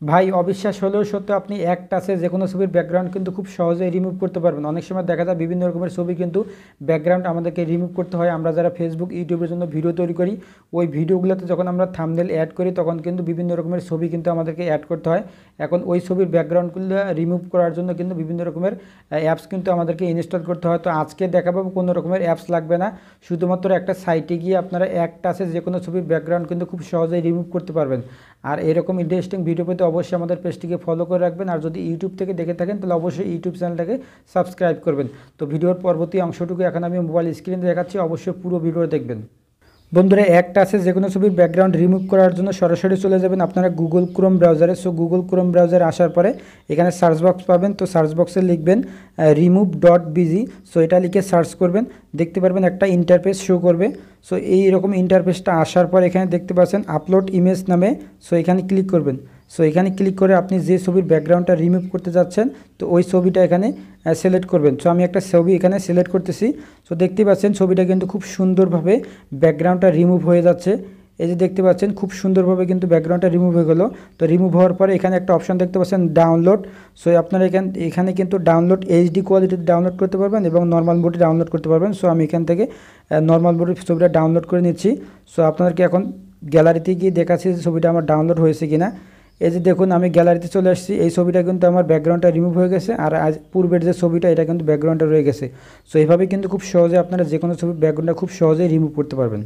ভাই অবিশ্বাস হলেও সত্য, আপনি এক টাচে যে কোনো ছবির ব্যাকগ্রাউন্ড কিন্তু খুব সহজেই রিমুভ করতে পারবেন। অনেক সময় দেখা যায় বিভিন্ন রকমের ছবি কিন্তু ব্যাকগ্রাউন্ড আমাদেরকে রিমুভ করতে হয়। আমরা যারা ফেসবুক ইউটিউবের জন্য ভিডিও তৈরি করি, ওই ভিডিওগুলোতে যখন আমরা থাম্বনেল অ্যাড করি তখন কিন্তু বিভিন্ন রকমের ছবি কিন্তু আমাদেরকে অ্যাড করতে হয়। এখন ওই ছবির ব্যাকগ্রাউন্ডগুলো রিমুভ করার জন্য কিন্তু বিভিন্ন রকমের অ্যাপস কিন্তু আমাদেরকে ইনস্টল করতে হয়। তো আজকে দেখাবো কোনো রকমের অ্যাপস লাগবে না, শুধুমাত্র একটা সাইটে গিয়ে আপনারা এক টাচে যে কোনো ছবির ব্যাকগ্রাউন্ড কিন্তু খুব সহজেই রিমুভ করতে পারবেন। আর এরকম ইন্টারেস্টিং ভিডিও পেতে অবশ্যই আমাদের পেজটিকে ফলো করে রাখবেন। আর যদি ইউটিউব থেকে দেখে থাকেন তাহলে অবশ্যই ইউটিউব চ্যানেলটাকে সাবস্ক্রাইব করবেন। তো ভিডিওর পরবর্তী অংশটুকু এখন আমি মোবাইল স্ক্রিনে দেখাচ্ছি, অবশ্যই পুরো ভিডিও দেখবেন। বন্ধুরা, এক টাচে যে কোনো ছবির ব্যাকগ্রাউন্ড রিমুভ করার জন্য সরাসরি চলে যাবেন আপনারা গুগল ক্রোম ব্রাউজারে। সো গুগল ক্রোম ব্রাউজারে আসার পরে এখানে সার্চ বক্স পাবেন। তো সার্চ বক্সে লিখবেন remove.bg। সো এটা লিখে সার্চ করবেন, দেখতে পারবেন একটা ইন্টারফেস শো করবে। সো এই রকম ইন্টারফেসটা আসার পর এখানে দেখতে পাচ্ছেন আপলোড ইমেজ নামে। সো এখানে ক্লিক করবেন। সো এখানে ক্লিক করে আপনি যে ছবির ব্যাকগ্রাউন্ডটা রিমুভ করতে যাচ্ছেন তো ওই ছবিটা এখানে সিলেক্ট করবেন। সো আমি একটা ছবি এখানে সিলেক্ট করতেছি। সো দেখতে পাচ্ছেন ছবিটা কিন্তু খুব সুন্দরভাবে ব্যাকগ্রাউন্ডটা রিমুভ হয়ে যাচ্ছে। এই যে দেখতে পাচ্ছেন খুব সুন্দরভাবে কিন্তু ব্যাকগ্রাউন্ডটা রিমুভ হয়ে গেল। তো রিমুভ হওয়ার পরে এখানে একটা অপশন দেখতে পাচ্ছেন ডাউনলোড। সো আপনারা এখানে কিন্তু ডাউনলোড এইচডি কোয়ালিটিতে ডাউনলোড করতে পারবেন এবং নর্মাল মোডে ডাউনলোড করতে পারবেন। সো আমি এখান থেকে নর্মাল মোডে ছবিটা ডাউনলোড করে নিচ্ছি। সো আপনাদেরকে এখন গ্যালারিতে গিয়ে দেখাচ্ছি যে ছবিটা আমার ডাউনলোড হয়েছে কিনা। এই যে দেখুন আমি গ্যালারিতে চলে আসছি, এই ছবিটা কিন্তু আমার ব্যাকগ্রাউন্ডটা রিমুভ হয়ে গেছে। আর আজ পূর্বের যে ছবিটা এটা কিন্তু ব্যাকগ্রাউন্ডটা রয়ে গেছে। সো এইভাবে কিন্তু খুব সহজে আপনারা যে কোনো ছবির ব্যাকগ্রাউন্ডটা খুব সহজেই রিমুভ করতে পারবেন।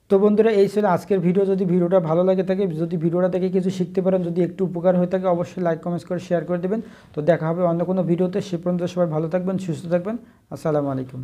তো বন্ধুরা, এই ছিল আজকের ভিডিও। যদি ভিডিওটা ভালো লাগে থাকে, যদি ভিডিওটা থেকে কিছু শিখতে পারেন, যদি একটু উপকার হয়ে থাকে, অবশ্যই লাইক কমেন্টস করে শেয়ার করে দেবেন। তো দেখা হবে অন্য কোনো ভিডিওতে। সে পর্যন্ত সবাই ভালো থাকবেন, সুস্থ থাকবেন। আসসালামু আলাইকুম।